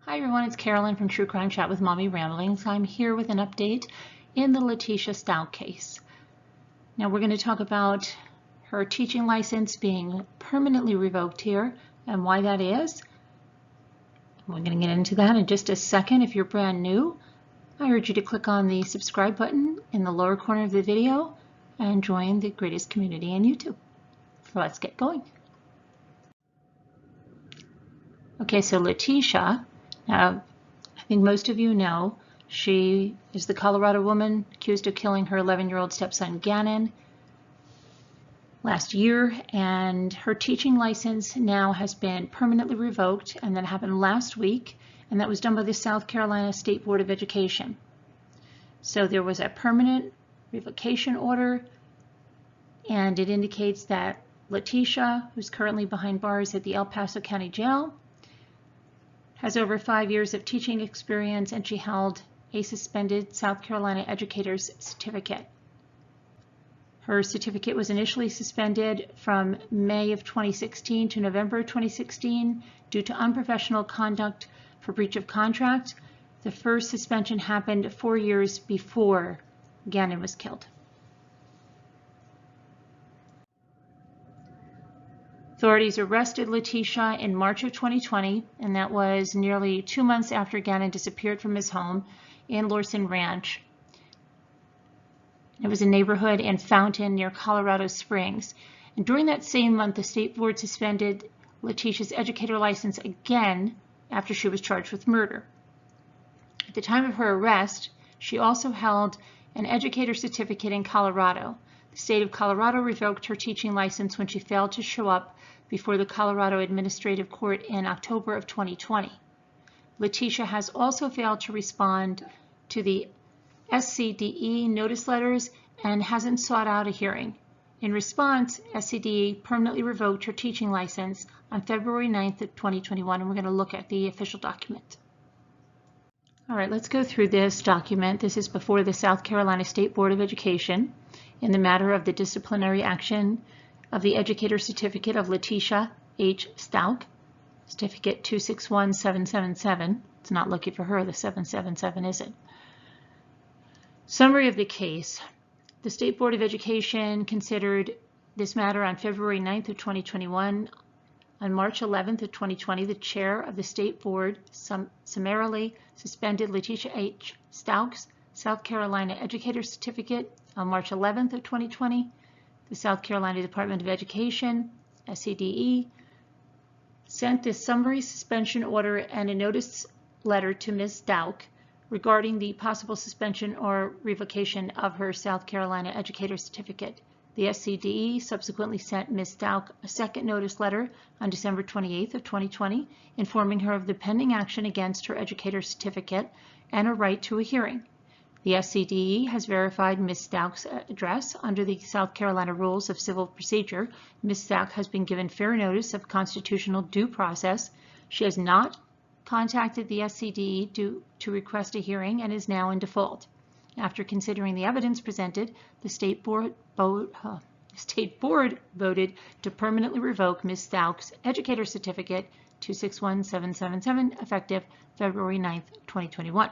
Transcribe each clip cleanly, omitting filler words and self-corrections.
Hi everyone, it's Carolyn from True Crime Chat with Mommy Ramblings. I'm here with an update in the Letecia Stauch case. Now we're going to talk about her teaching license being permanently revoked here and why that is. We're going to get into that in just a second. If you're brand new, I urge you to click on the subscribe button in the lower corner of the video and join the greatest community on YouTube. So let's get going. Okay, so Letecia, now I think most of you know, she is the Colorado woman accused of killing her 11-year-old stepson Gannon last year, and her teaching license now has been permanently revoked, and that happened last week, and that was done by the South Carolina State Board of Education. So there was a permanent revocation order, and it indicates that Letecia, who's currently behind bars at the El Paso County Jail, has over 5 years of teaching experience, and she held a suspended South Carolina Educator's Certificate. Her certificate was initially suspended from May of 2016 to November of 2016 due to unprofessional conduct for breach of contract. The first suspension happened 4 years before Gannon was killed. Authorities arrested Letecia in March of 2020, and that was nearly 2 months after Gannon disappeared from his home in Lorson Ranch. It was a neighborhood in Fountain near Colorado Springs. And during that same month, the state board suspended Letecia's educator license again after she was charged with murder. At the time of her arrest, she also held an educator certificate in Colorado. The state of Colorado revoked her teaching license when she failed to show up before the Colorado Administrative Court in October of 2020. Letecia has also failed to respond to the SCDE notice letters and hasn't sought out a hearing. In response, SCDE permanently revoked her teaching license on February 9th of 2021, and we're going to look at the official document. All right, let's go through this document. This is before the South Carolina State Board of Education in the matter of the disciplinary action of the Educator Certificate of Letecia H. Stauch, Certificate 261777. It's not looking for her, the 777, is it? Summary of the case. The State Board of Education considered this matter on February 9th of 2021. On March 11th of 2020, the chair of the State Board summarily suspended Letecia H. Stauch's South Carolina Educator Certificate. On March 11th of 2020, the South Carolina Department of Education, SCDE, sent this summary suspension order and a notice letter to Ms. Stauch regarding the possible suspension or revocation of her South Carolina Educator Certificate. The SCDE subsequently sent Ms. Stauch a second notice letter on December 28th of 2020, informing her of the pending action against her Educator Certificate and a right to a hearing. The SCDE has verified Ms. Stauch's address under the South Carolina Rules of Civil Procedure. Ms. Stauch has been given fair notice of constitutional due process. She has not contacted the SCDE to request a hearing and is now in default. After considering the evidence presented, the State Board voted to permanently revoke Ms. Stauch's Educator Certificate 261777 effective February 9th, 2021.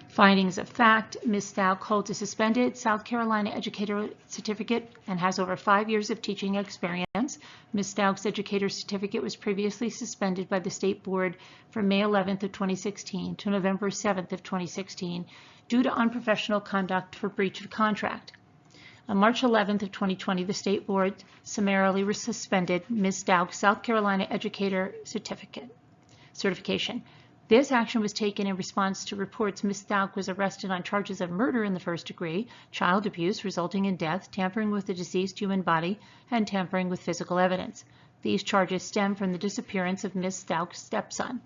Findings of fact: Ms. Stauch holds a suspended South Carolina Educator Certificate and has over 5 years of teaching experience. Ms. Stauch's Educator Certificate was previously suspended by the State Board from May 11th of 2016 to November 7th of 2016 due to unprofessional conduct for breach of contract. On March 11th of 2020, the State Board summarily suspended Ms. Stauch's South Carolina Educator Certification. This action was taken in response to reports Ms. Stauch was arrested on charges of murder in the first degree, child abuse resulting in death, tampering with the deceased human body, and tampering with physical evidence. These charges stem from the disappearance of Ms. Stauch's stepson.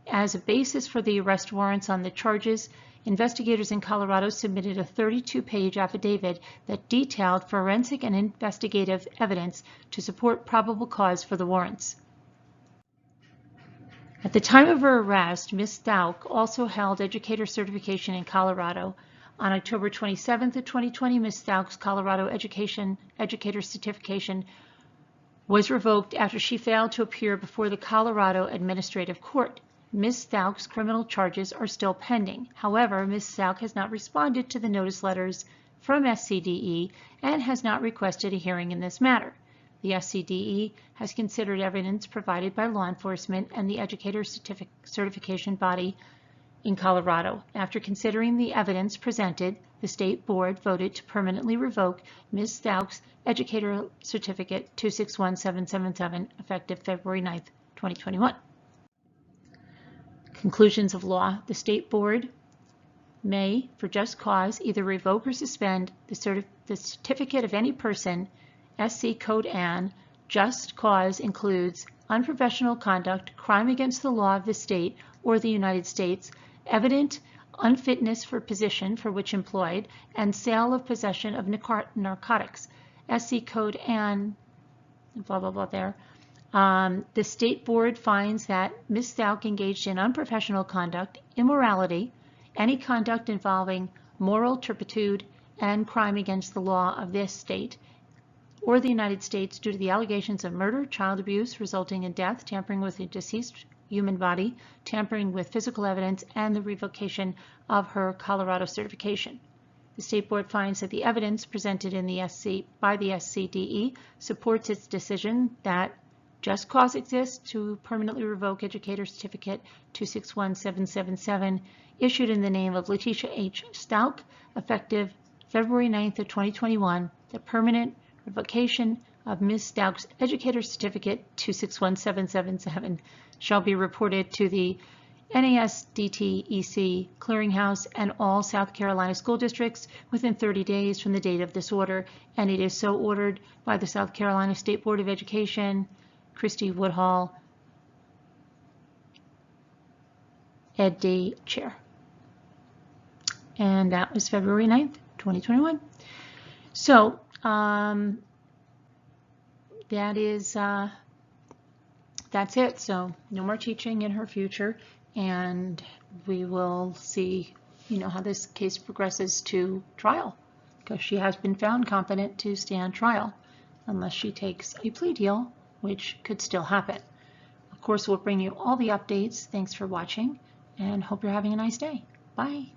As a basis for the arrest warrants on the charges, investigators in Colorado submitted a 32-page affidavit that detailed forensic and investigative evidence to support probable cause for the warrants. At the time of her arrest, Ms. Stauch also held educator certification in Colorado. On October 27th of 2020, Ms. Stauch's Colorado educator certification was revoked after she failed to appear before the Colorado Administrative Court. Ms. Stauch's criminal charges are still pending. However, Ms. Stauch has not responded to the notice letters from SCDE and has not requested a hearing in this matter. The SCDE has considered evidence provided by law enforcement and the Educator Certification body in Colorado. After considering the evidence presented, the State Board voted to permanently revoke Ms. Stauch's Educator Certificate 261777 effective February 9th, 2021. Conclusions of law. The State Board may, for just cause, either revoke or suspend the certificate of any person. SC Code Ann. Just cause includes unprofessional conduct, crime against the law of the state or the United States, evident unfitness for position for which employed, and sale of possession of narcotics. SC Code Ann, blah, blah, blah there. The State Board finds that Ms. Stauch engaged in unprofessional conduct, immorality, any conduct involving moral turpitude, and crime against the law of this state or the United States due to the allegations of murder, child abuse resulting in death, tampering with a deceased human body, tampering with physical evidence, and the revocation of her Colorado certification. The State Board finds that the evidence presented in the by the SCDE supports its decision that just cause exists to permanently revoke Educator Certificate 261777 issued in the name of Letecia H. Stauch effective February 9th of 2021. The permanent revocation of Ms. Stauch's Educator Certificate 261777 shall be reported to the NASDTEC Clearinghouse and all South Carolina school districts within 30 days from the date of this order, and it is so ordered by the South Carolina State Board of Education, Christy Woodhall, Ed Day Chair. And that was February 9th, 2021. So, that's it. So no more teaching in her future, and we will see, how this case progresses to trial, because she has been found competent to stand trial unless she takes a plea deal, which could still happen. Of course, we'll bring you all the updates. Thanks for watching, and hope you're having a nice day. Bye.